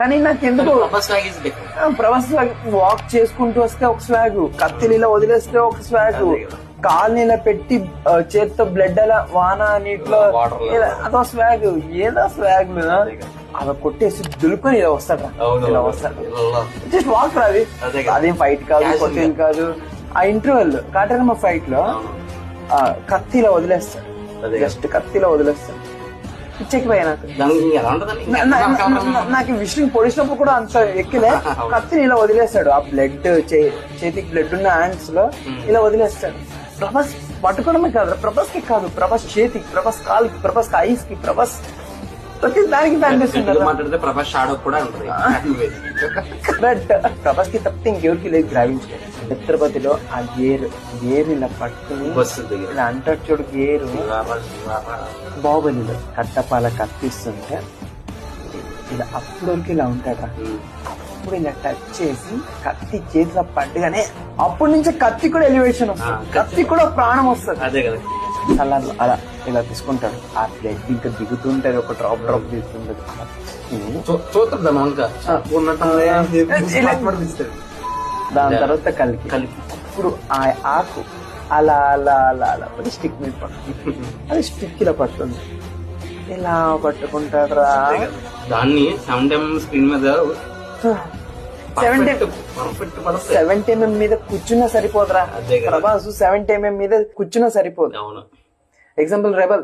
కానీ నాకు ఎందుకు ప్రభాస్ వాక్ చేసుకుంటూ వస్తే ఒక స్వాగ్, కత్తిలీలా వదిలేస్తే ఒక స్వాగ్, కాలనీలా పెట్టి చేతితో బ్లడ్ అలా వాన నీటిలో అదో స్వాగ్, ఏదో స్వాగ్ అలా కొట్టేసి దులుకొని ఇలా వస్తాడు, ఇలా వస్తాడు. జస్ట్ వాక్ రాది, అదేం ఫైట్ కాదు, కొట్టేది కాదు. ఆ ఇంటర్వెల్ కాటరమ్మ ఫైట్ లో కత్తిలా వదిలేస్తాడు, జస్ట్ కత్తిలా వదిలేస్తాడు. పిచ్చెక్కిపోయా నాకు విషయం పొడిచినప్పుడు కూడా అంత ఎక్కిలే. కత్తిని ఇలా వదిలేస్తాడు, ఆ బ్లడ్ చేతికి బ్లడ్ ఉన్న హ్యాండ్స్ లో ఇలా వదిలేస్తాడు. ప్రభాస్ పట్టుకోవడమే కాదు, ప్రభాస్ కి కాదు, ప్రభాస్ చేతికి, ప్రభాస్ కాలుకి, ప్రభాస్ ఐస్ కి, ప్రభాస్ ప్రతి దానికి మాట్లాడితే ప్రభాస్ షాడో కూడా బట్ ప్రభాస్ కి తప్పితే ఇంకెవరికి లేదు గ్రావించుకోవాలి. ఛత్రపతిలో ఆ గేర్ ఇలా పట్టుకుని ఇలా అంటాడు చూడు, గేరు. బాహుబలిలో కట్టపాల కత్తిస్తుంటే ఇలా అప్పుడు ఇలా ఉంటాడు, అప్పుడు ఇలా టచ్ చేసి కత్తి చేతిలో పట్టుగానే అప్పటి నుంచి కత్తి కూడా ఎలివేషన్ వస్తుంది, కత్తి కూడా ప్రాణం వస్తుంది. అదే కదా, అలా అలా ఇలా తీసుకుంటాడు, ఆ బ్లడ్ ఇంకా దిగుతుంటది, ఒక డ్రాప్ తీసుకుంటది. దాని తర్వాత కలిపి ఇప్పుడు ఆ ఆకు అలా అలా అలా అలా స్టిక్ మీద పడుతుంది, అది స్టిక్ ఇలా పడుతుంది. ఇలా పట్టుకుంటారా దాన్ని 70mm స్క్రీన్ మీద 70mm మీద కూర్చున్నా సరిపోదురా ప్రభాస్, 70mm మీద కూర్చున్నా సరిపోదు. Example rebel